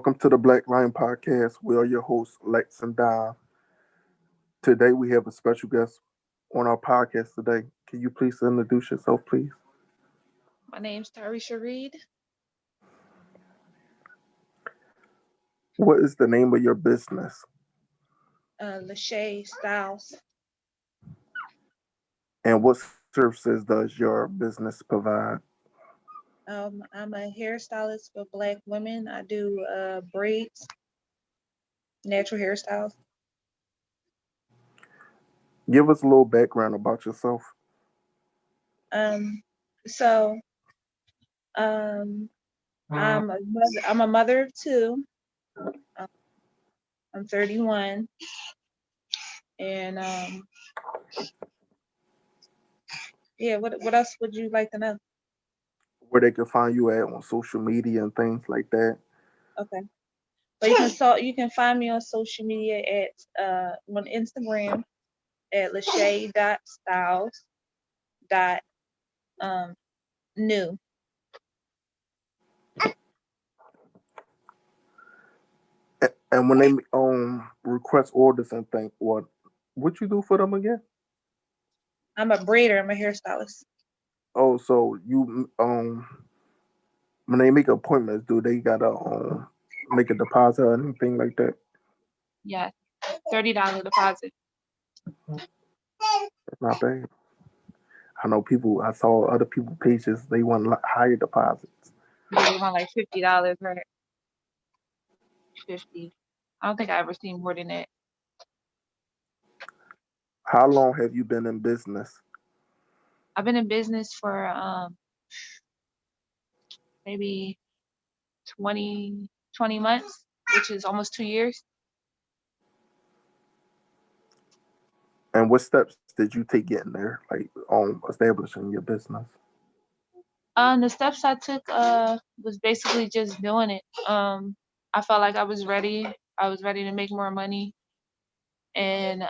Welcome to the Black Lion Podcast. We are your hosts, Lex and Don. Today we have a special guest on our podcast today. Can you please introduce yourself, please? My name's Tyresha Reid. What is the name of your business? Lachey Styles. And what services does your business provide? I'm a hairstylist for Black women. I do braids, natural hairstyles. Give us a little background about yourself. Um, so I'm a mother of two. Um, I'm 31, and yeah. What else would you like to know? Where they can find you at on social media and things like that. Okay. So you can find me on social media at on Instagram at Lachey.styles dot new. And when they request orders and things, what you do for them again? I'm a braider. I'm a hairstylist. Oh, so you when they make appointments, do they gotta make a deposit or anything like that? Yes, $30 deposit. That's not bad. I know people. I saw other people pages. They want higher deposits. They want like $50, right? 50. I don't think I ever seen more than that. How long have you been in business? I've been in business for maybe 20 months, which is almost 2 years. And what steps did you take getting there, like establishing your business? The steps I took was basically just doing it. I felt like I was ready. I was ready to make more money, and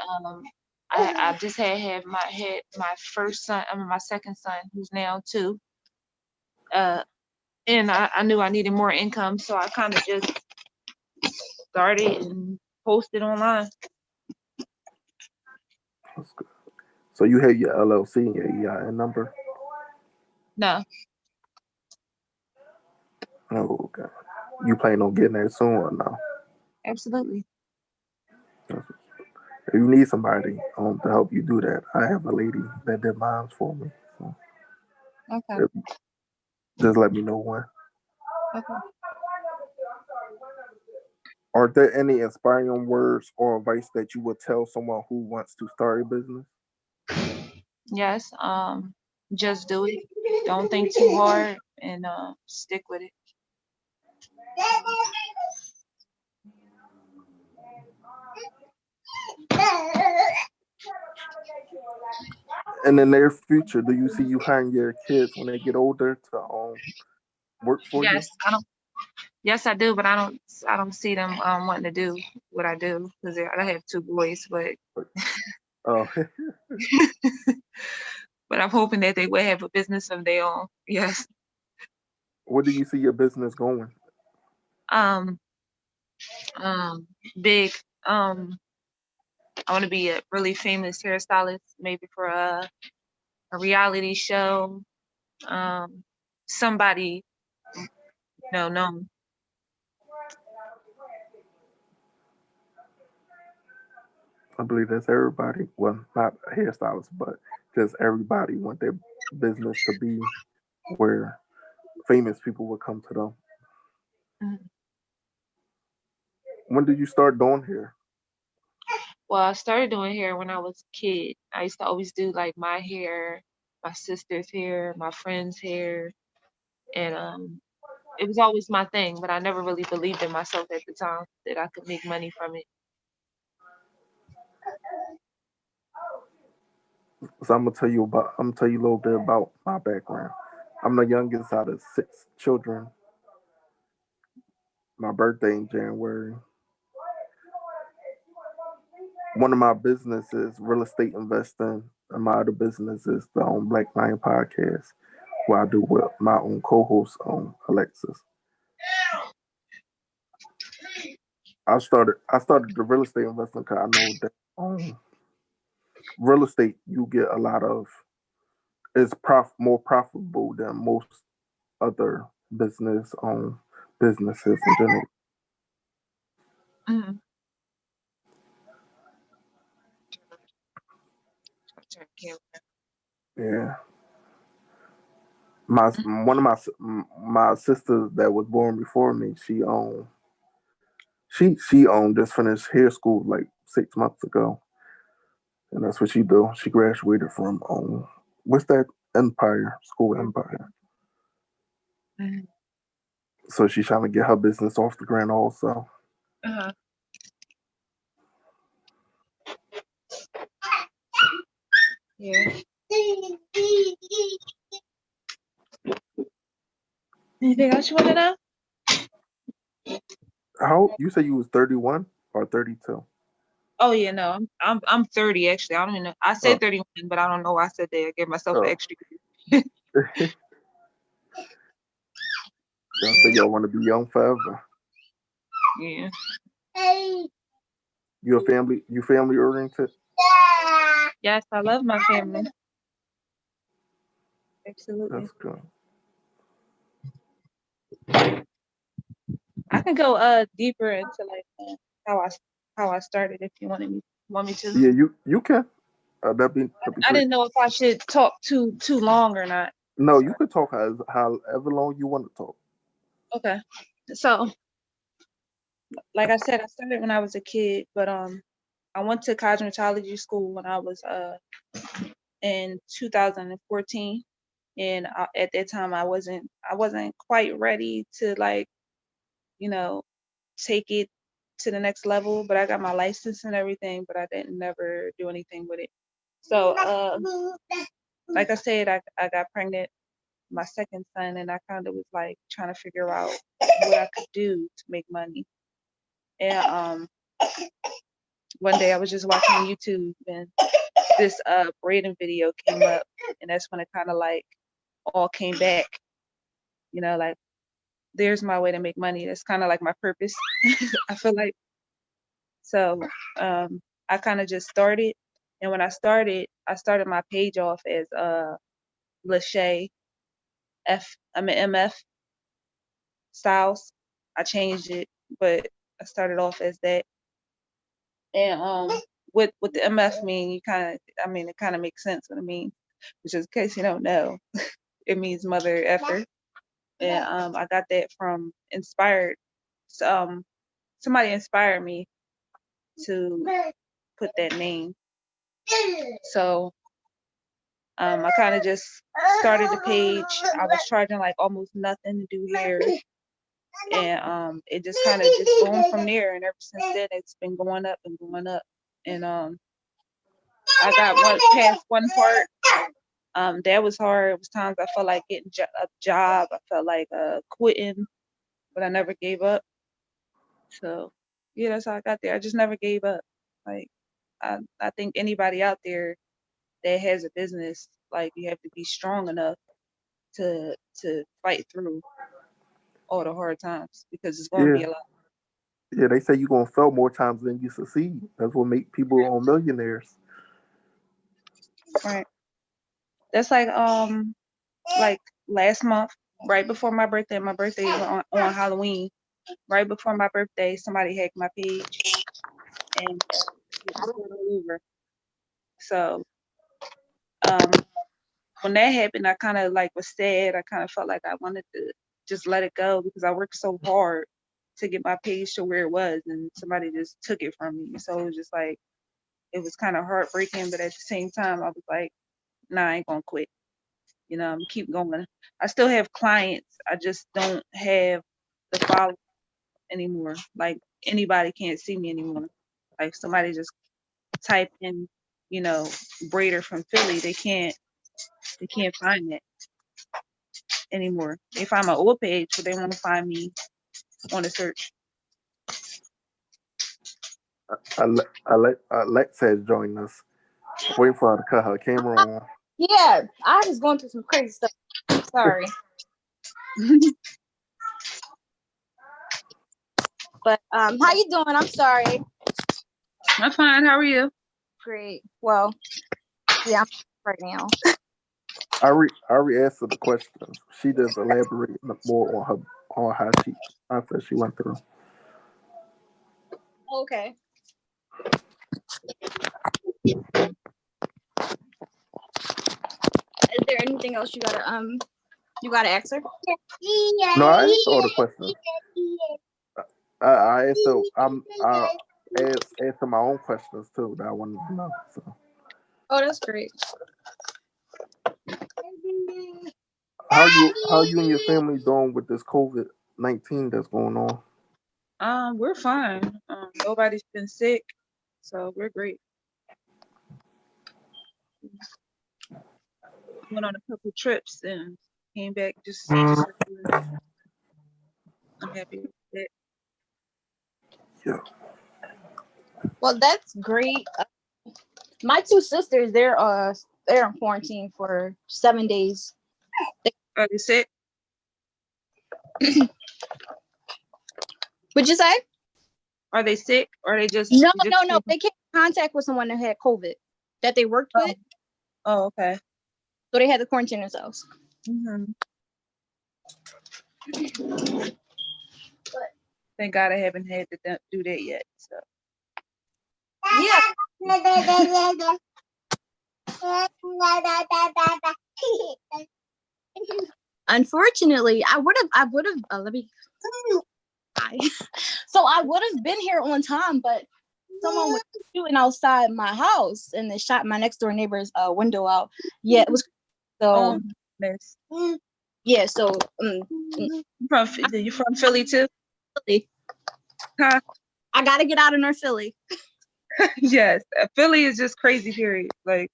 I just had my first son. I mean, my second son, who's now 2. Uh, and I knew I needed more income, so I kind of just started and posted online. That's good. So you have your LLC and your EIN number. No, Oh, okay. You plan on getting there soon or no? absolutely. If you need somebody to help you do that, I have a lady that did mine for me. So Okay, if- just let me know when. okay. Are there any inspiring words or advice that you would tell someone who wants to start a business? Yes, just do it. Don't think too hard and stick with it. In the near future, do you see you hiring your kids when they get older to work for you? Yes, I don't. Yes, I do, but I don't see them wanting to do what I do because I have 2 boys, but Oh, but I'm hoping that they will have a business of their own. Yes. where do you see your business going? Um. Big. Um. I want to be a really famous hairstylist, maybe for a reality show. Um. Somebody known. I believe that's everybody. Well, not hairstylists, but just everybody want their business to be where famous people would come to them. Mhm. When did you start doing hair? Well, I started doing hair when I was a kid. I used to always do like my hair, my sister's hair, my friend's hair, and it was always my thing. But I never really believed in myself at the time that I could make money from it. So I'm gonna tell you a little bit about my background. I'm the youngest out of 6 children. My birthday in January. One of my businesses, real estate investing, and my other business is the Black Lion podcast, where I do with my own co-host, Alexis. I started the real estate investing because I know that real estate you get a lot of is more profitable than most other businesses in general. Mhm. Yeah, one of my sisters that was born before me, she just finished hair school like 6 months ago, and that's what she do. She graduated from what's that Empire School Empire. Mhm. So she's trying to get her business off the ground also. Uh-huh. Yeah. Anything else you want to know? How you say you was 31 or 32? Oh yeah, no, I'm 30 actually. I don't even know. I said Oh, 31, but I don't know why I said that. I gave myself an oh. extra Y'all say y'all want to be young forever. year. You family oriented. Yeah. Yes, I love my family. Absolutely. That's good. I can go deeper into like how I how I started if you want me to. Yeah, you can. That'd be I great. didn't know if I should talk too long or not. No, So you could talk however long you want to talk. okay. So like I said, I started when I was a kid, but I went to cosmetology school when I was in 2014, and at that time I wasn't quite ready to like you know take it to the next level, but I got my license and everything, but I didn't never do anything with it. So like I said, I got pregnant my second son, and I kind of was like trying to figure out what I could do to make money. And one day I was just watching YouTube, and this braiding video came up, and that's when it kind of like all came back. Like there's my way to make money. That's kind of like my purpose. I feel like so. I kind of just started, and when I started my page off as Lachey MF Styles. I changed it, but I started off as that. And what the MF mean, you kind of, I mean, it kind of makes sense what it means, which is in case you don't know, it means mother effer. And I got that from inspired. Um, somebody inspired me to put that name. So I kind of just started the page. I was charging like almost nothing to do hair, and it just kind of just going from there. And ever since then, it's been going up and going up. And I got one past one part. That was hard. It was times I felt like getting a job. I felt like quitting, but I never gave up. So yeah, that's how I got there. I just never gave up. Like I think anybody out there that has a business, like you have to be strong enough to fight through all the hard times because it's going to be Yeah, a lot. yeah. They say you're gonna fail more times than you succeed. That's what make people on millionaires. Right. That's like last month, right before my birthday. My birthday is on Halloween. Right before my birthday, somebody hacked my page and it was all over. So um, when that happened, I kind of like was sad. I kind of felt like I wanted to just let it go because I worked so hard to get my page to where it was, and somebody just took it from me. So it was just like it was kind of heartbreaking, but at the same time, I was like, nah, I ain't gonna quit. I'm keep going. I still have clients. I just don't have the follow anymore. Like anybody can't see me anymore. Like somebody just type in, you know, braider from Philly, they can't find it anymore. They find my old page, but they want to find me on the search. Alexa has joined us. I'm waiting for her to cut her camera on. Yeah, I was going through some crazy stuff. Sorry. But how you doing? I'm sorry. I'm fine. How are you? Great. Well, yeah, I'm right now. I re-answered the questions. She just elaborated more on how she went through. Okay. Is there anything else you gotta answer? No, I answered all the questions. I answered. I answer my own questions too that I wanted to know. So Oh, that's great. how you and your family doing with this COVID-19 that's going on? We're fine. Nobody's been sick, so we're great. Went on a couple trips and came back just regular. I'm happy with it. Yeah. Well, that's great. My two sisters, they're in quarantine for 7 days. Are they sick? What'd you say? Are they sick? Or are they just No. They came in contact with someone that had COVID that they worked with, Oh, okay. so they had to quarantine themselves. Mm-hmm. Thank God I haven't had to do that yet. So Yeah. Unfortunately, I would have. Let me. So I would have been here on time, but someone was shooting outside my house and they shot my next door neighbor's window out. Yeah, it was so. Miss. Yeah, so You from Philly too? Philly. Huh? I gotta get out of North Philly. Yes, Philly is just crazy. Period. Like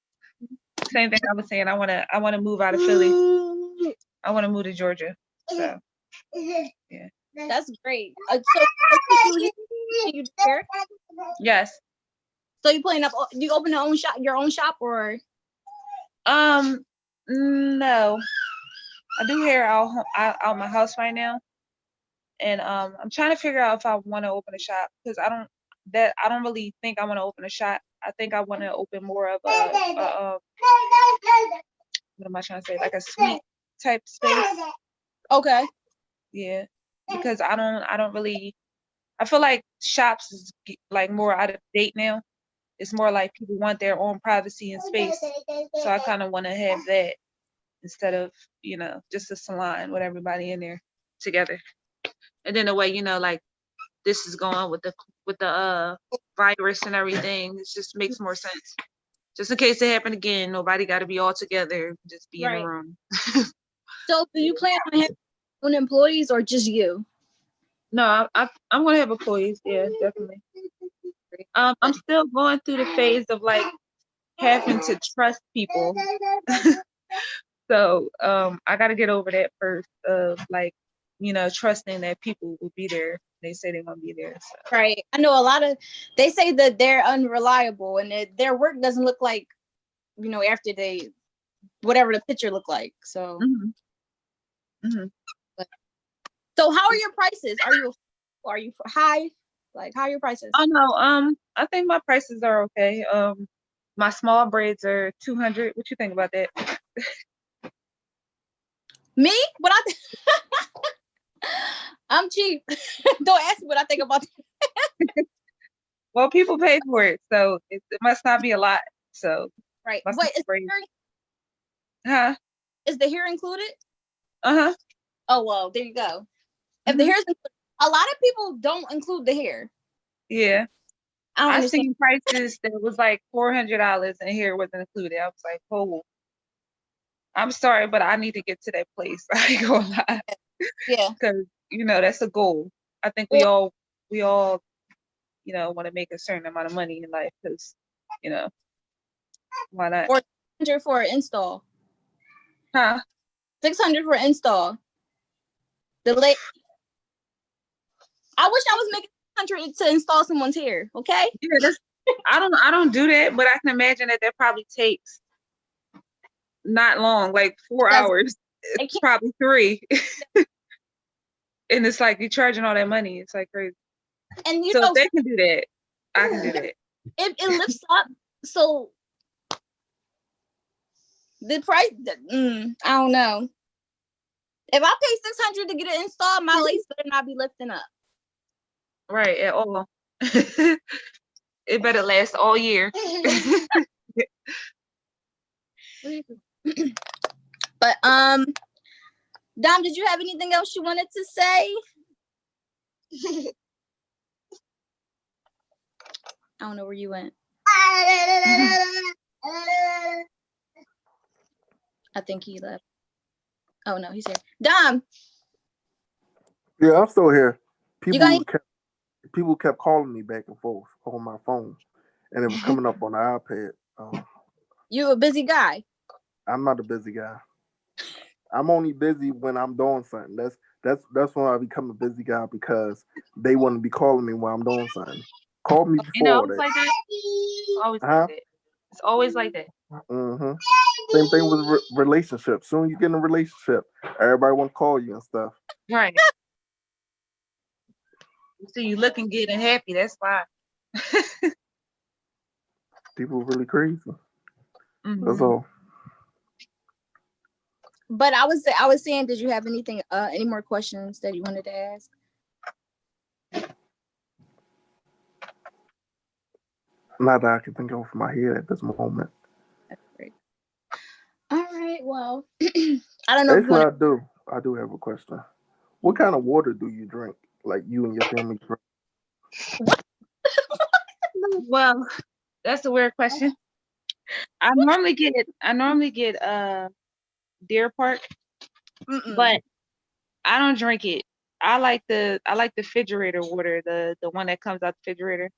same thing I was saying. I wanna move out of Philly. I wanna move to Georgia. So yeah. That's great. So you there? Yes. So you playing up? Do you open your own shop, or? No. I do hair out my house right now, and I'm trying to figure out if I want to open a shop because I don't really think I want to open a shop. I think I want to open more of a what am I trying to say, like a suite type space. Okay. Yeah, because I don't really. I feel like shops is like more out of date now. It's more like people want their own privacy and space, so I kind of want to have that instead of just a salon with everybody in there together. And then the way like this is going with the virus and everything, it just makes more sense. Just in case it happened again, nobody got to be all together. Just be in a room. So, do you plan on having own employees or just you? No, I'm gonna have employees. Yeah, definitely. I'm still going through the phase of like having to trust people. So I got to get over that first of like trusting that people will be there. They say they're gonna be there. So. Right. I know they say that they're unreliable and that their work doesn't look like after they whatever the picture looked like. So. Mm-hmm. So how are your prices? Are you high? Like, how are your prices? Oh no, I think my prices are okay. My small braids are $200. What you think about that? Me? What I'm cheap. Don't ask me what I think about that. Well, people pay for it, so it must not be a lot. So right. Wait, huh? Is the hair included? Uh-huh. Oh well, there you go. If the hair's included, a lot of people don't include the hair. Yeah. I seen prices that was like $400 and hair wasn't included. I was like, oh, I'm sorry, but I need to get to that place. I ain't gonna lie. Yeah. Because that's a goal. I think we all want to make a certain amount of money in life because why not? Or $600 for an install. Huh? $600 for install. I wish I was making $600 to install someone's hair. Okay. Yeah, I don't do that, but I can imagine that probably takes not long, like 4 hours. It's probably 3. And it's like you're charging all that money. It's like crazy. And you So know, if they can do that, I can do that. it lifts up. So the price, I don't know. If I pay $600 to get it installed, my lace better not be lifting up. Right, at all. It better last all year. But Dom, did you have anything else you wanted to say? I don't know where you went. I think he left. Oh no, he's here. Dom, Yeah, I'm still here. you got any- People kept calling me back and forth on my phone, and it was coming up on the iPad. You a busy guy. I'm not a busy guy. I'm only busy when I'm doing something. That's when I become a busy guy, because they want to be calling me when I'm doing something. Call me You know, before it's that. like that. Always Huh? like that. It's always like that. Mm-hmm. Same thing with relationships. Soon you get in a relationship, everybody want to call you and stuff. Right. You see you looking good and happy. That's why. People really crazy. Mhm. That's all. But I was saying, did you have anything, any more questions that you wanted to ask? Not that I can think off my head at this moment. That's great. All right. Well, I don't know if you Actually, want. I do have a question. What kind of water do you drink? Like you and your family drink? Well, that's a weird question. I normally get Deer Park, but I don't drink it. I like the refrigerator water, the one that comes out the refrigerator.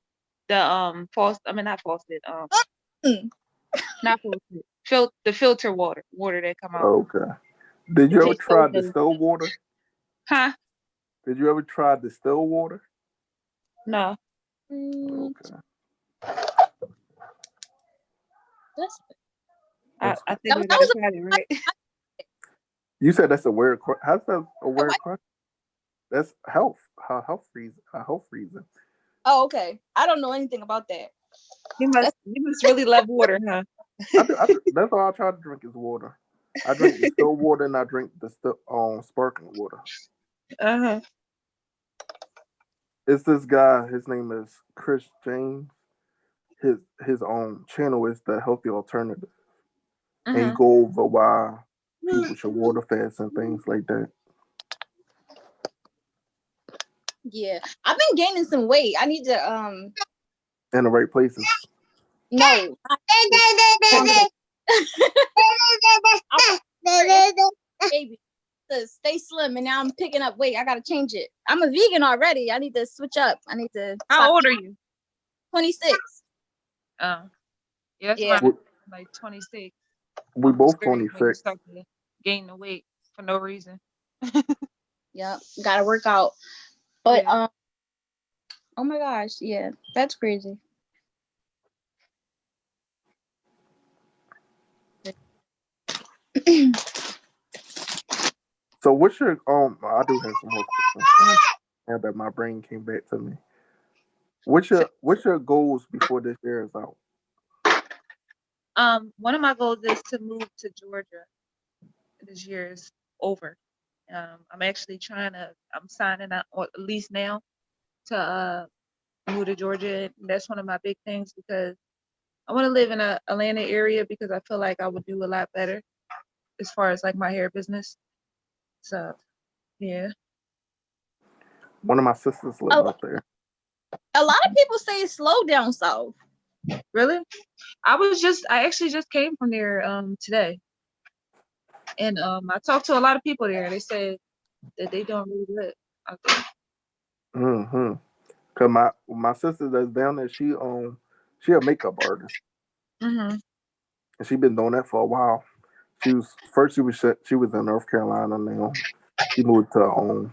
The not faucet, Mm. not faucet. The filter water that come out. Okay. Did It you ever tastes so try good. distilled water? Huh? Did you ever try distilled water? No. Okay. I think I That gotta was try it, right? You said that's a weird question. How's that a weird question? That's health. Health reason. Health reason. Oh, okay. I don't know anything about that. You must really love water, huh? That's all I try to drink is water. I drink distilled water and I drink sparkling water. Uh-huh. It's this guy. His name is Chris James. His own channel is the Healthy Alternative, and he Uh-huh. go over why people should water fast and things like that. Yeah, I've been gaining some weight. I need to In the right places. no. Baby, to stay slim, and now I'm picking up weight. I gotta change it. I'm a vegan already. I need to switch up. I need to. How old are you? 26. Oh, yeah, that's Yeah. about like 26. We both Scary when you 26. start to gain the weight for no reason. Yep. Gotta work out. But Yeah. oh my gosh, yeah, that's crazy. So what's your I do have some more questions. Now that my brain came back to me. What's your goals before this year is out? One of my goals is to move to Georgia. This year is over. I'm actually I'm signing up, or at least now, to move to Georgia. That's one of my big things, because I want to live in a Atlanta area, because I feel like I would do a lot better as far as like my hair business. So yeah. One of my sisters live up there. A lot of people say it's slow down south. Really? I actually just came from there today. And I talked to a lot of people there. They said that they doing really good out there. Mm-hmm. Cause my sister that's down there, she a makeup artist, Mm-hmm. and she been doing that for a while. She was in North Carolina. Now she moved to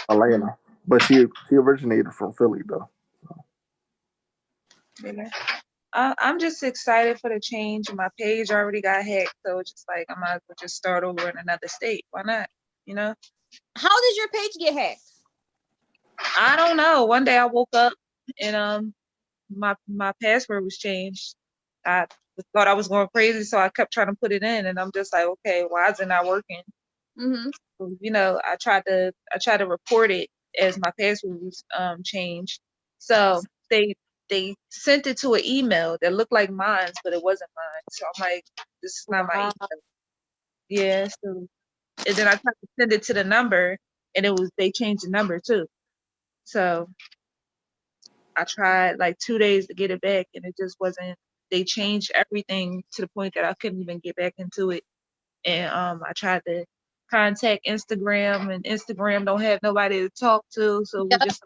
Atlanta, but she originated from Philly though. Yeah. I'm just excited for the change. My page already got hacked, so it's just like I might as well just start over in another state. Why not? You know? How did your page get hacked? I don't know. One day I woke up and my password was changed. I thought I was going crazy, so I kept trying to put it in, and I'm just like, okay, why is it not working? Mm-hmm. I tried to report it as my password was changed. So they sent it to an email that looked like mine, but it wasn't mine. So I'm like, this is not my Wow. email. Yeah. So and then I tried to send it to the number, and they changed the number too. So I tried like 2 days to get it back, and it just wasn't. They changed everything to the point that I couldn't even get back into it. And I tried to contact Instagram, and Instagram don't have nobody to talk to, so we Yeah. just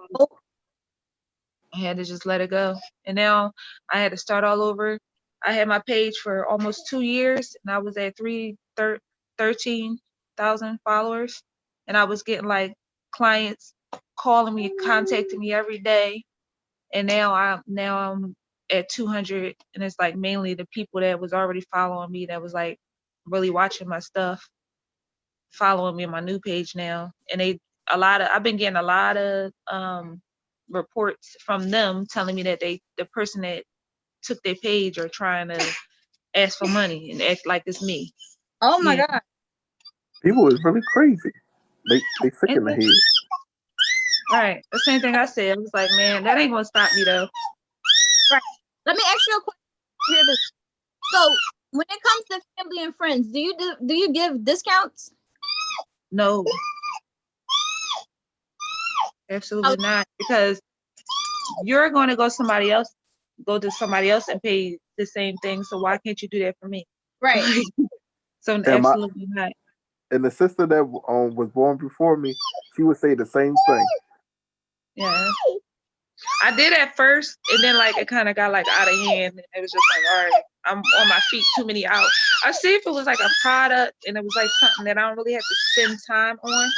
I had to just let it go. And now I had to start all over. I had my page for almost 2 years, and I was at 13,000 followers, and I was getting like clients calling me, contacting me every day. And now I'm at 200, and it's like mainly the people that was already following me that was like really watching my stuff, following me on my new page now. And I've been getting a lot of reports from them telling me that the person that took their page are trying to ask for money and act like it's me. Oh my Yeah. God. People is really crazy. They sick And in the head. right. The same thing I said. I was like, man, that ain't gonna stop me though. Right. Let me ask you a question here. So when it comes to family and friends, do you give discounts? No, Oh, absolutely not. Because you're going to go to somebody else and pay the same thing. So why can't you do that for me? right. So And my absolutely not. and the sister that was born before me, she would say the same thing. Yeah. I did at first, and then like it kind of got like out of hand, and it was just like, all right, I'm on my feet too many hours. I see if it was like a product and it was like something that I don't really have to spend time on,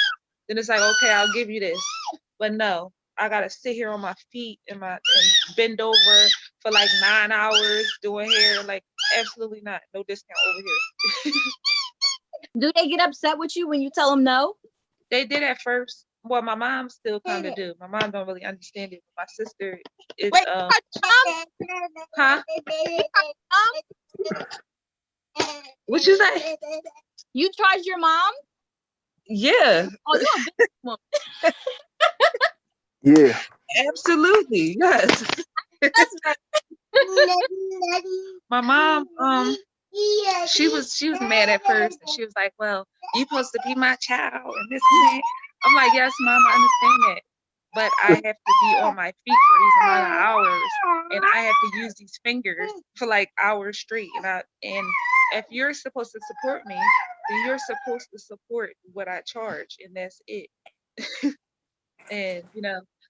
then it's like, okay, I'll give you this. But no, I gotta sit here on my feet and bend over for like 9 hours doing hair. Like absolutely not, no discount over here. Do they get upset with you when you tell them no? They did at first. Well, my mom still kind of do. My mom don't really understand it. But my sister is Wait, huh? um, What you say? you charge your mom? Yeah, Oh, you a big woman. Yeah. absolutely. Yes. That's right. My mom, she was mad at first, and she was like, "Well, you supposed to be my child and this and that." I'm like, "Yes, mom, I understand that, but I have to be on my feet for these amount of hours, and I have to use these fingers for like hours straight. And if you're supposed to support me, then you're supposed to support what I charge, and that's it." And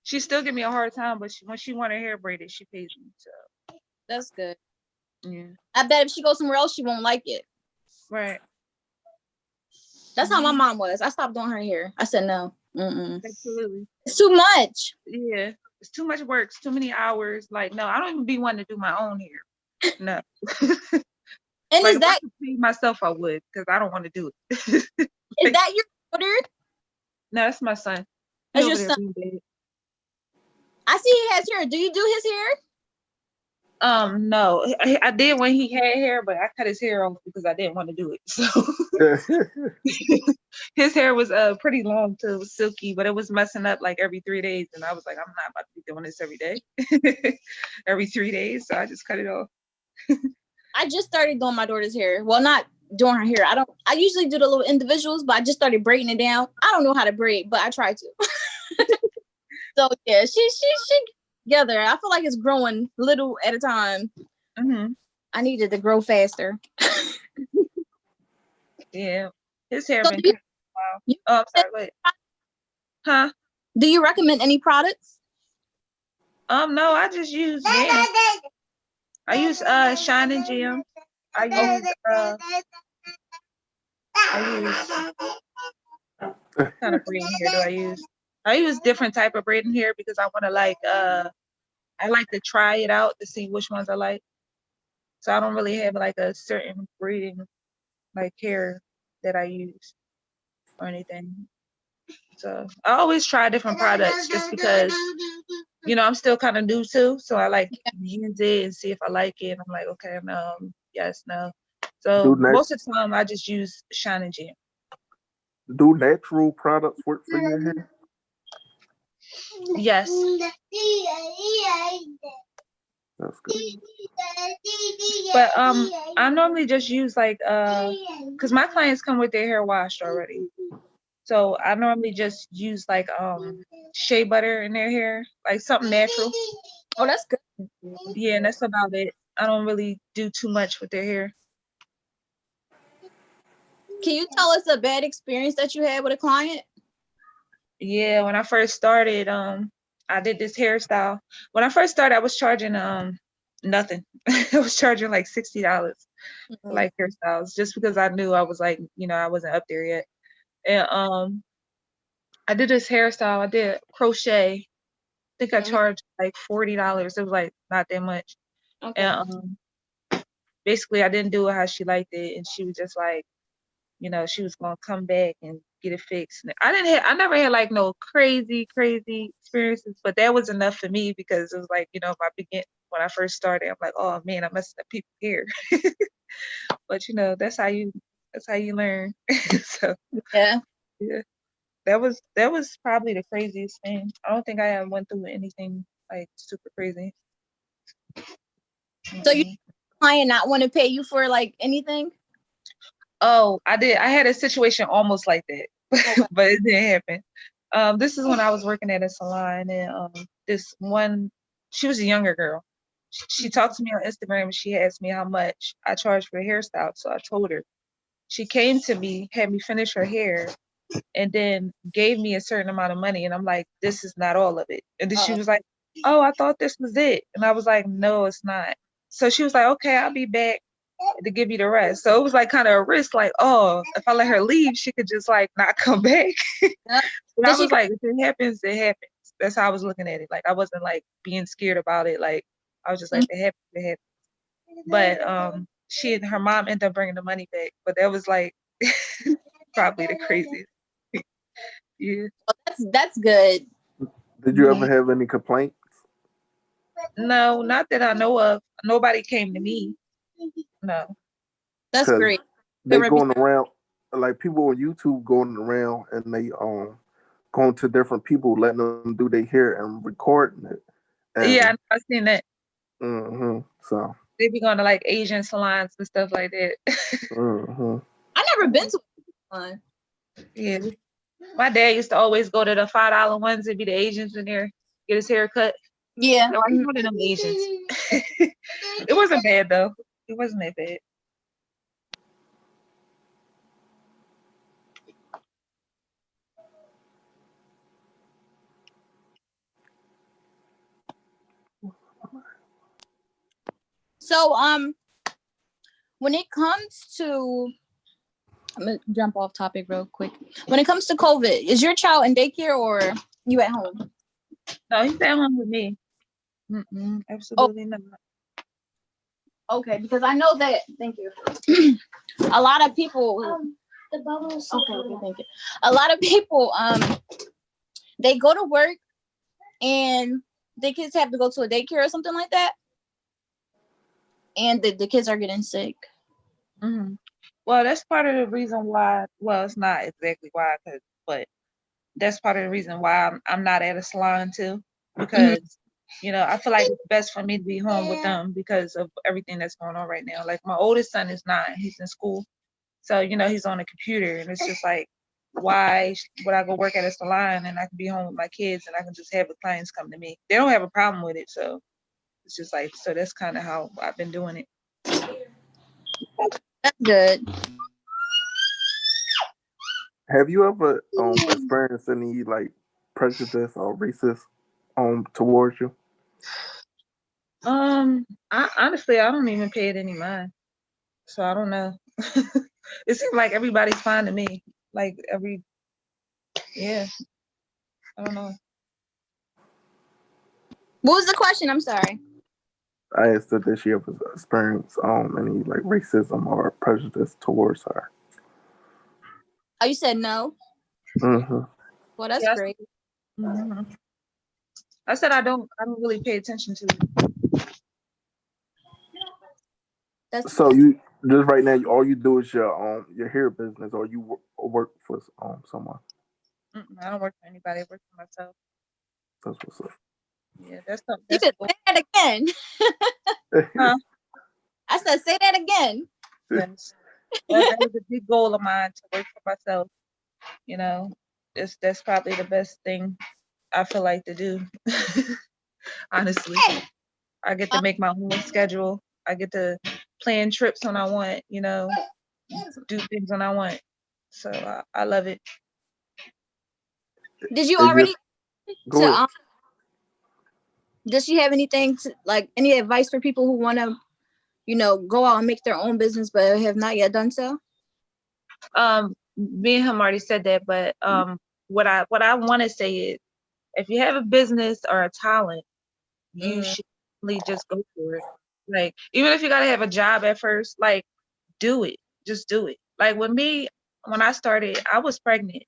she still give me a hard time, but when she want her hair braided, she pays me. So That's good. yeah, I bet if she goes somewhere else, she won't like it. right. That's how my mom was. I stopped doing her hair. I said no. Mm-mm. Absolutely. It's too much. Yeah. It's too much work. It's too many hours. Like, no, I don't even be wanting to do my own hair. No. And Like, is if I that could pay myself, I would, because I don't want to do it. is that your daughter? No, that's my son. He That's your over there son. being bad. I see he has hair. Do you do his hair? No, I did when he had hair, but I cut his hair off because I didn't want to do it. So his hair was pretty long too, it was silky, but it was messing up like every 3 days, and I was like, I'm not about to be doing this every day, every 3 days. So I just cut it off. I just started doing my daughter's hair. Well, not doing her hair. I usually do the little individuals, but I just started braiding it down. I don't know how to braid, but I try to. So yeah, she together. I feel like it's growing little at a time. Mm-hmm. I needed to grow faster. Yeah, his hair So been kind of wild. you, Oh, I'm sorry. Wait. Huh? do you recommend any products? No, I just use I use Shine and Gem. I use what kind of braiding hair do I use? I use different type of braiding hair because I want to I like to try it out to see which ones I like. So I don't really have like a certain braiding like hair that I use or anything. So I always try different products just because, you know, I'm still kind of new too. So I like use it and see if I like it. I'm like, okay, no, yes, no. So Do nat- most of the time I just use Shine and Gel. do natural products work for your hair? Yes. That's good. But I normally just use like because my clients come with their hair washed already. So I normally just use like shea butter in their hair, like something natural. Oh, that's good. Yeah, and that's about it. I don't really do too much with their hair. Can you tell us a bad experience that you had with a client? Yeah, when I first started, I did this hairstyle. When I first started, I was charging nothing. I was charging like $60 for like hairstyles just because I knew I was like, you know, I wasn't up there yet. And I did this hairstyle. I did crochet. I think I charged like $40. It was like not that much. Okay. And basically I didn't do it how she liked it, and she was just like, you know, she was gonna come back and get it fixed. And I never had like no crazy experiences, but that was enough for me because it was like, you know, when I first started, I'm like, oh man, I'm messing up people here. But you know, that's how you learn. So Yeah. yeah, that was probably the craziest thing. I don't think I ever went through anything like super crazy. So you client not want to pay you for like anything? Oh, I did. I had a situation almost like that, Okay. but it didn't happen. This is when I was working at a salon, and this one, she was a younger girl. She talked to me on Instagram, and she asked me how much I charged for a hairstyle. So I told her. She came to me, had me finish her hair, and then gave me a certain amount of money. And I'm like, this is not all of it. And then she was like, oh, I thought this was it. And I was like, no, it's not. So she was like, okay, I'll be back to give you the rest. So it was like kind of a risk, like, oh, if I let her leave, she could just like not come back. But I was like, if it happens, it happens. That's how I was looking at it. Like I wasn't like being scared about it. Like I was just like, if it happens, it happens. But she and her mom ended up bringing the money back. But that was like probably the craziest. Yeah. That's good. Did you ever have any complaints? No, not that I know of. Nobody came to me. No. That's great. They going around, like people on YouTube going around, and they going to different people, letting them do their hair and recording it. And, yeah, I've seen that. So they be going to like Asian salons and stuff like that. I never been to a salon. Yeah. My dad used to always go to the $5 ones and be the Asians in there, get his hair cut. Yeah. No, I one of them Asians. It wasn't bad though. It wasn't that bad. So when it comes to, I'm gonna jump off topic real quick. When it comes to COVID, is your child in daycare or you at home? No, he's at home with me. Absolutely not. Okay, because I know that. Thank you. A lot of people. The bubbles. Okay, thank you. A lot of people, they go to work and the kids have to go to a daycare or something like that, and the kids are getting sick. Well, that's part of the reason why. Well, it's not exactly why, but that's part of the reason why I'm not at a salon too, because you know I feel like it's best for me to be home with them because of everything that's going on right now. Like my oldest son is 9; he's in school, so you know he's on a computer, and it's just like, why would I go work at a salon and I can be home with my kids and I can just have the clients come to me? They don't have a problem with it, so it's just like, so that's kind of how I've been doing it. That's good. Have you ever experienced any like prejudice or racist towards you? Honestly, I don't even pay it any mind, so I don't know. It seems like everybody's fine to me. Like yeah, I don't know. What was the question? I'm sorry. I asked her, did she ever experience any like racism or prejudice towards her? Oh, you said no. Well, that's Yes. great. Hmm. I said I don't really pay attention to it. That's So you just right now, all you do is your hair business, or you work for someone. I don't work for anybody. I work for myself. That's what's up. Yeah, that's you that's the could goal. say that again. Huh? I said, say that again. Yes. That was a big goal of mine to work for myself. You know, that's probably the best thing I feel like to do. Honestly, I get to Uh, make my own schedule. I get to plan trips when I want. Do things when I want. So I love it. did you It's already just to go ahead. does she have anything to like any advice for people who want to, go out and make their own business but have not yet done so? Me and him already said that, but what I want to say is, if you have a business or a talent, you Mm, should really just go for it. Like, even if you gotta have a job at first, like, do it. Just do it. Like with me, when I started, I was pregnant.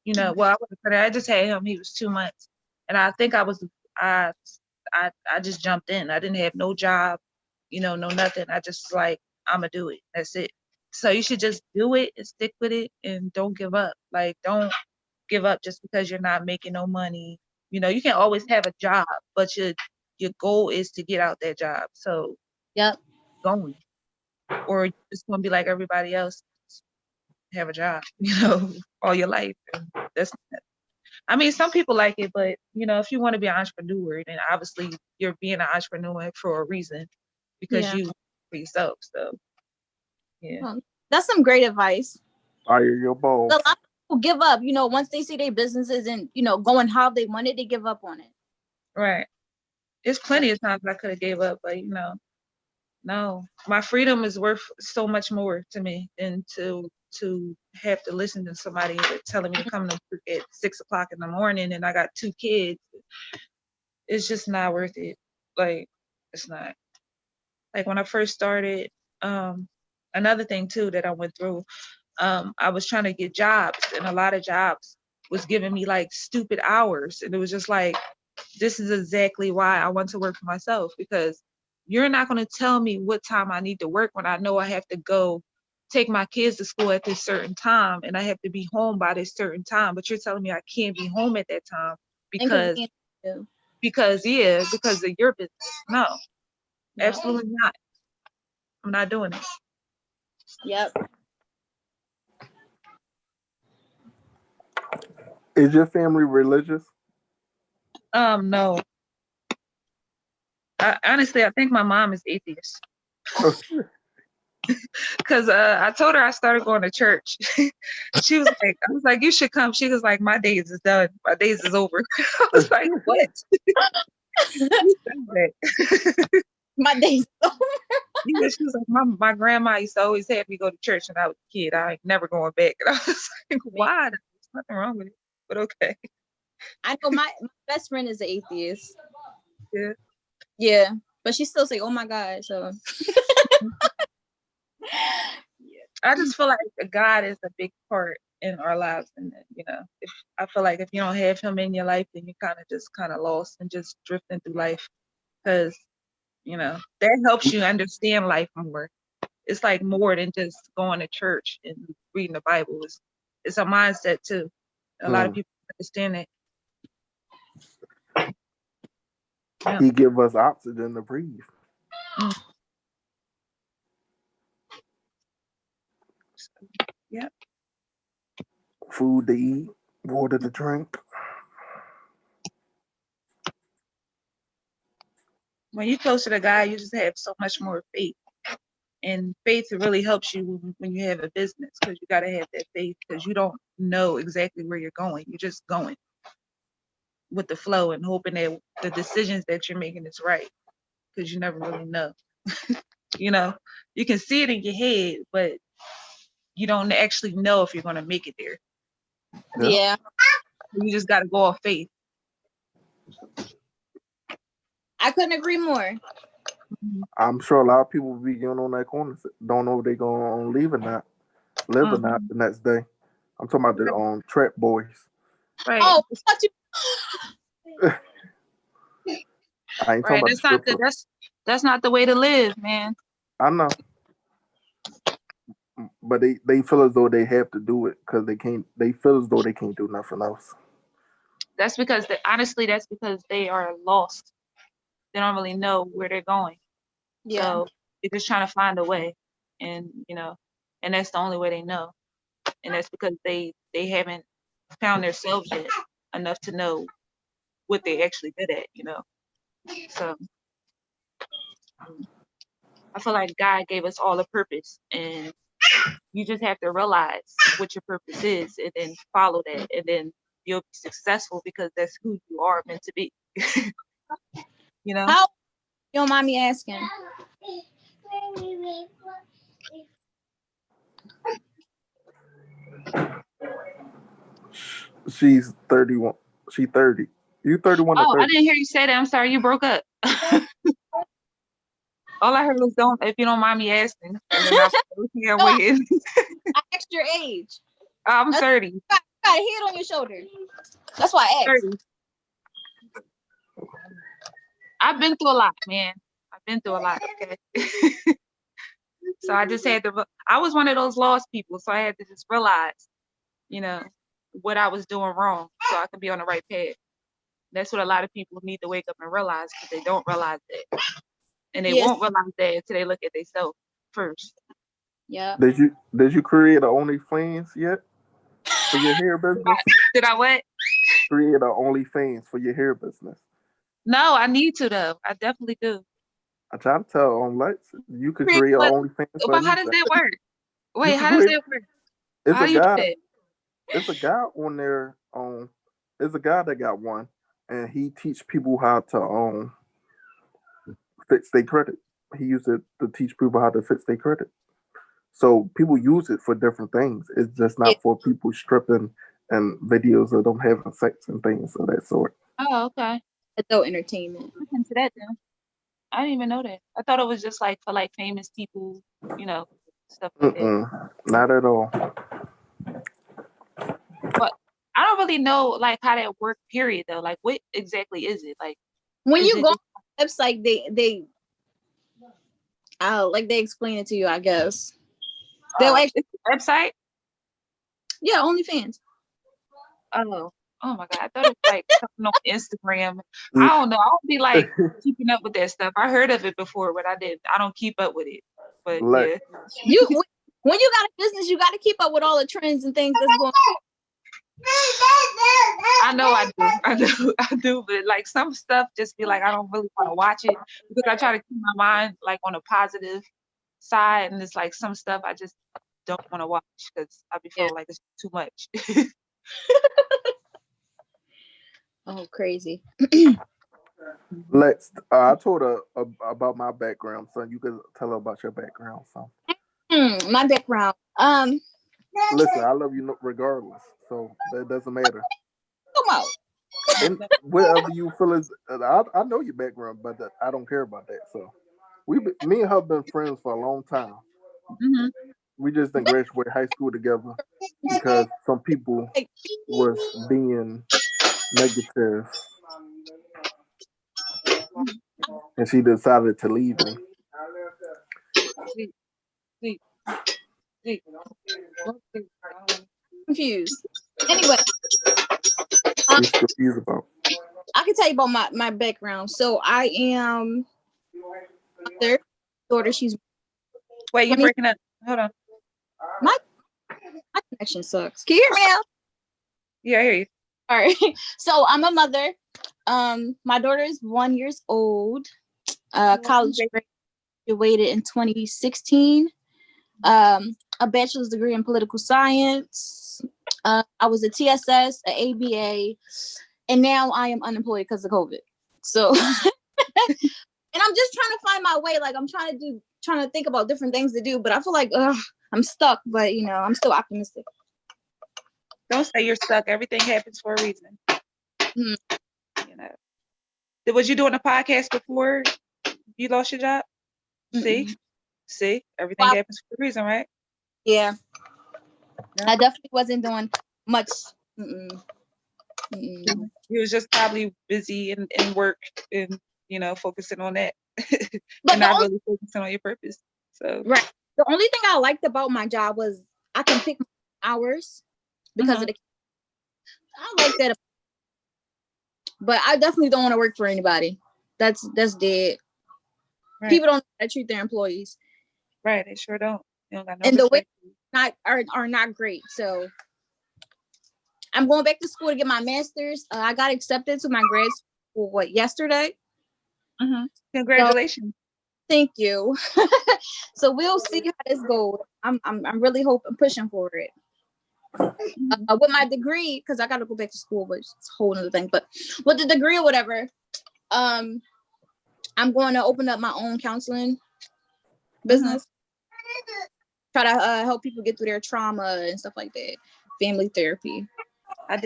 Well, I wasn't pregnant. I just had him. He was 2 months, and I think I I just jumped in. I didn't have no job, no nothing. I just like, I'ma do it. That's it. So you should just do it and stick with it and don't give up. Like, don't give up just because you're not making no money. You can always have a job, but your goal is to get out that job. So yep. going, or you're just gonna be like everybody else, have a job, all your life. And that's, I mean, some people like it, but if you want to be an entrepreneur, then obviously you're being an entrepreneur for a reason, because Yeah. you for yourself. So yeah. Well, that's some great advice. Fire your A balls. lot of people give up, once they see their business isn't, going how they want it, they give up on it. Right. There's plenty of times I could have gave up, but no, my freedom is worth so much more to me than to have to listen to somebody telling me to come to work at 6 o'clock in the morning, and I got 2 kids. It's just not worth it. Like, it's not. Like when I first started, another thing too that I went through, I was trying to get jobs, and a lot of jobs was giving me like stupid hours, and it was just like, this is exactly why I want to work for myself, because you're not going to tell me what time I need to work when I know I have to go take my kids to school at this certain time and I have to be home by this certain time, but you're telling me I can't be home at that time because Inconvenient too. because of your business. No, Yep. absolutely not. I'm not doing it. Yep. Is your family religious? No. Honestly, I think my mom is atheist. Oh shit. Because I told her I started going to church. She was like, I was like, you should come. She was like, my days is done. My days is over. I was like, what? Who said that? My days. Yeah, she was like, my grandma used to always have me go to church when I was a kid. I ain't never going back. And I was like, why? There's nothing wrong with it, but okay. I know my best friend is an atheist. Yeah. Yeah, but she still say, "Oh my God." So I just feel like God is a big part in our lives, and if I feel like if you don't have Him in your life, then you kind of lost and just drifting through life, because that helps you understand life more. It's like more than just going to church and reading the Bible. It's a mindset too. A lot of Hmm. people understand it. Yeah. He give us oxygen to breathe. Mm. Yeah. Food to eat, water to drink. When you're close to the God, you just have so much more faith. And faith really helps you when you have a business, because you got to have that faith, because you don't know exactly where you're going. You're just going with the flow and hoping that the decisions that you're making is right, because you never really know. You know, you can see it in your head, but you don't actually know if you're going to make it there. Yeah. yeah, You just got to go off faith. I couldn't agree more. I'm sure a lot of people be getting on that corner, don't know if they gonna leave or not, live or not Mhm. the next day. I'm talking about the trap boys. Right. Oh, I thought you. I ain't talking Right. about the That's not the stripper. that's not the way to live, man. I know, but they feel as though they have to do it because they can't. They feel as though they can't do nothing else. That's because honestly, that's because they are lost. They don't really know where they're going. Yeah. So they're just trying to find a way, and and that's the only way they know. And that's because they haven't found themselves yet enough to know what they actually good at. So I feel like God gave us all a purpose, and you just have to realize what your purpose is, and then follow that, and then you'll be successful because that's who you are meant to be. you know. How you don't mind me asking? She's 31. She 30. You 31 or Oh, I 30? didn't hear you say that. I'm sorry, you broke up. All I heard was don't if you don't mind me asking. And then I was here No, waiting. I asked your age. I'm That's 30. you got a head on your shoulder. That's why I asked. 30. I've been through a lot, man. I've been through a lot, okay? So I just had to I was one of those lost people, so I had to just realize, you know, what I was doing wrong so I could be on the right path. That's what a lot of people need to wake up and realize because they don't realize that. And they Yes. won't realize that until they look at themselves first. Yeah. Did you create a OnlyFans yet for your hair business? Did I what? Create a OnlyFans for your hair business. No, I need to though. I definitely do. I try to tell Lex you could Create create a But OnlyFans for but how does anything. that work? You Wait, could how does create. that work? It's How a do you do guy. that? It's a guy on there. It's a guy that got one, and he teach people how to fix their credit. He used it to teach people how to fix their credit. So people use it for different things. It's just Yeah. not for people stripping and videos of them having sex and things of that sort. Oh, okay. Adult entertainment. Look into that then. I didn't even know that. I thought it was just like for like famous people, you know, stuff like that. Not at all. But I don't really know like how that work period though. Like what exactly is it? Like When is you it go on just the website, they like they explain it to you, I guess. They'll actually, it's a website? yeah, OnlyFans. Oh. Oh my God. I thought it was like something on Instagram. I don't know. I don't be like keeping up with that stuff. I heard of it before, but I don't keep up with it. But Lex, yeah. You when you got a business, you got to keep up with all the trends and things that's going on. I know I do. I do. I do. But like some stuff just be like I don't really want to watch it because I try to keep my mind like on a positive side, and it's like some stuff I just don't want to watch because I be Yeah. feeling like it's too much. Oh, crazy. Lex, I told her about my background, son. You could tell her about your background, son. My background. Listen, I love you regardless, so that doesn't matter. Come on. And whatever you feel is, I know your background, but I don't care about that. So me and her been friends for a long time. hmm We just didn't graduate high school together because some people was being negative, and she decided to leave me. See, see, see. Confused. Anyway, um, She's confused about. I can tell you about my background. So I am third daughter. She's Wait, you 20. breaking up? Hold on. My my connection sucks. Can you hear me now? Yeah, I hear you. All right. So I'm a mother. My daughter is 1 year old. College graduated in 2016. A bachelor's degree in political science. I was a TSS, a ABA, and now I am unemployed because of COVID. So, and I'm just trying to find my way. Like I'm trying to think about different things to do, but I feel like I'm stuck. But I'm still optimistic. Don't say you're stuck. Everything happens for a reason. Mhm. You know. Was you doing a podcast before you lost your job? Mm-mm. See, everything Well, happens for a reason, right? yeah, Yeah. I definitely wasn't doing much. Mm-mm. Mm. You was just probably busy in work and focusing on that, But and not really focusing on your purpose. So right. The only thing I liked about my job was I can pick my hours because of the. I like that, but I definitely don't want to work for anybody. That's dead. right, People don't know how to treat their employees, right. They sure don't. They don't got no and the way respect. are not great. So I'm going back to school to get my master's. I got accepted to my grad school yesterday. Congratulations. So, thank you. So we'll see how this goes. I'm really hoping, pushing for it. With my degree, because I got to go back to school, but it's a whole other thing. But with the degree or whatever, I'm going to open up my own counseling business. Try to help people get through their trauma and stuff like that. Family therapy.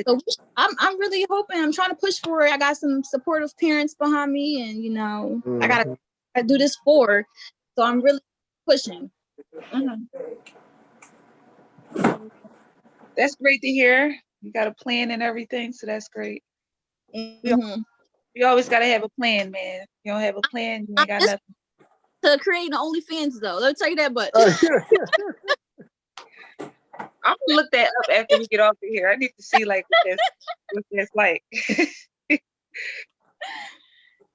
So I'm really hoping. I'm trying to push for it. I got some supportive parents behind me, and I gotta do this for. So I'm really pushing. That's great to hear. You got a plan and everything, so that's great. You always gotta have a plan, man. You don't have a plan, you ain't got nothing. To create the OnlyFans though, let me tell you that. But I'm gonna look that up after we get off of here. I need to see like what that's like.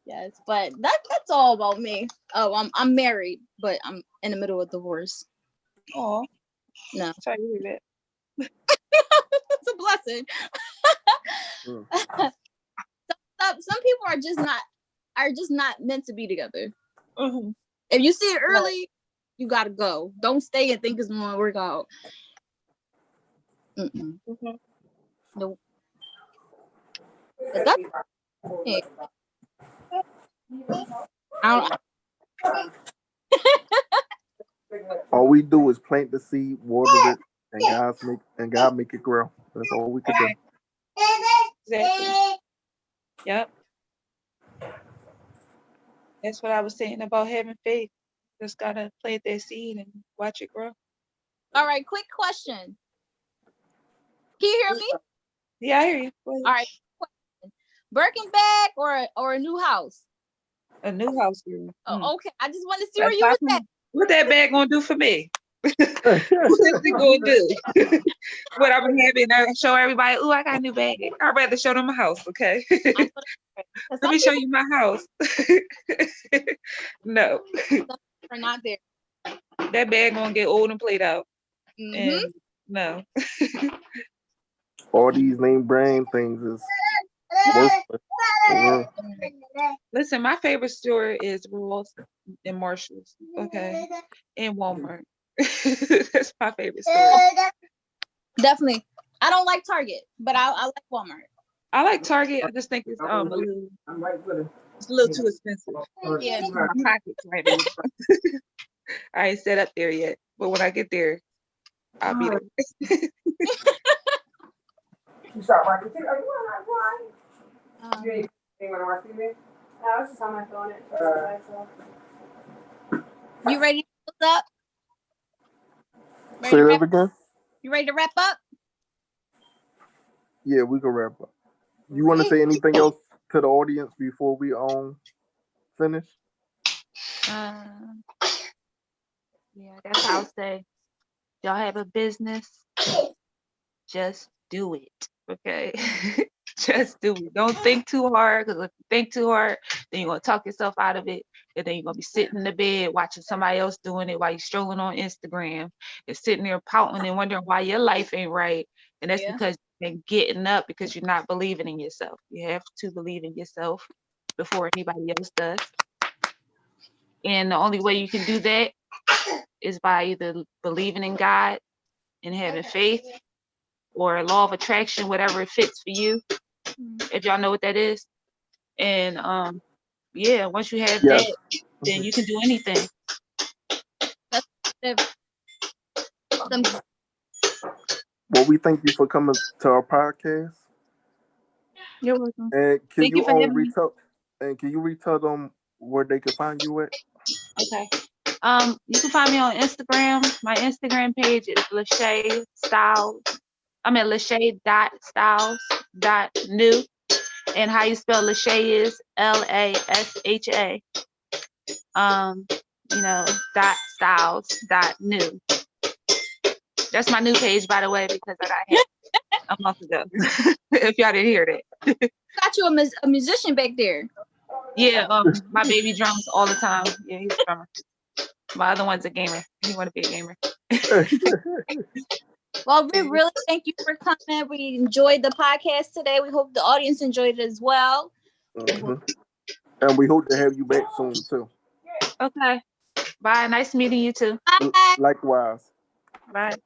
Yes, but that's all about me. Oh, I'm married, but I'm in the middle of divorce. Oh, no, sorry to hear that. It's a blessing. Some people are just not meant to be together. If you see it early, you gotta go. Don't stay and think it's gonna work out. Nope. That's it. All we do is plant the seed, water it, and God make it grow. That's all we can do. Exactly. Yep. That's what I was saying about having faith. Just gotta plant that seed and watch it grow. All right, quick question. Can you hear me? Yeah, I hear you. All right. Birkin bag or a new house? A new house, girl. Oh, okay. I just want to see where you was at. What that bag gonna do for me? What is it gonna do? What I'm having to show everybody? Oh, I got a new bag. I'd rather show them my house, okay? Let me show you my house. No. Are not there. That bag gonna get old and played out. And no. All these name brand things is worthless. Listen, my favorite store is Ross and Marshalls, okay, and Walmart. That's my favorite store. Definitely. I don't like Target, but I like Walmart. I like Target. I just think it's a little too expensive. Yeah. My pockets right now. I ain't set up there yet, but when I get there, I'll be there. You start watching TV? Are you on that one? You want to watch TV? No, I was just on my phone. You ready to close up? Say that again? You ready to wrap up? Yeah, we can wrap up. You want to say anything else to the audience before we finish? Yeah, that's how I'll say. Y'all have a business, just do it, okay? Just do it. Don't think too hard, because if you think too hard, then you're going to talk yourself out of it, and then you're going to be sitting in the bed watching somebody else doing it while you're strolling on Instagram and sitting there pouting and wondering why your life ain't right, and that's because you've been getting up because you're not believing in yourself. You have to believe in yourself before anybody else does, and the only way you can do that is by either believing in God and having faith, or law of attraction, whatever it fits for you, if y'all know what that is. And yeah, once you have that, then you can do anything. Well, we thank you for coming to our podcast. You're welcome. And Thank you for having me. Can you retell them where they can find you at? Okay. You can find me on Instagram. My Instagram page is Lachey Styles. I'm at Lachey.Styles. lashha.new. And how you spell Lasha is LASHA. Dot styles dot new. That's my new page, by the way, because I got hit a month ago. If y'all didn't hear that. Got you a musician back there. Yeah, my baby drums all the time. Yeah, he's a drummer. My other one's a gamer. He want to be a gamer. Well, we really thank you for coming. We enjoyed the podcast today. We hope the audience enjoyed it as well. And we hope to have you back soon too. Okay. Bye. Nice meeting you too. Bye. Likewise. Bye.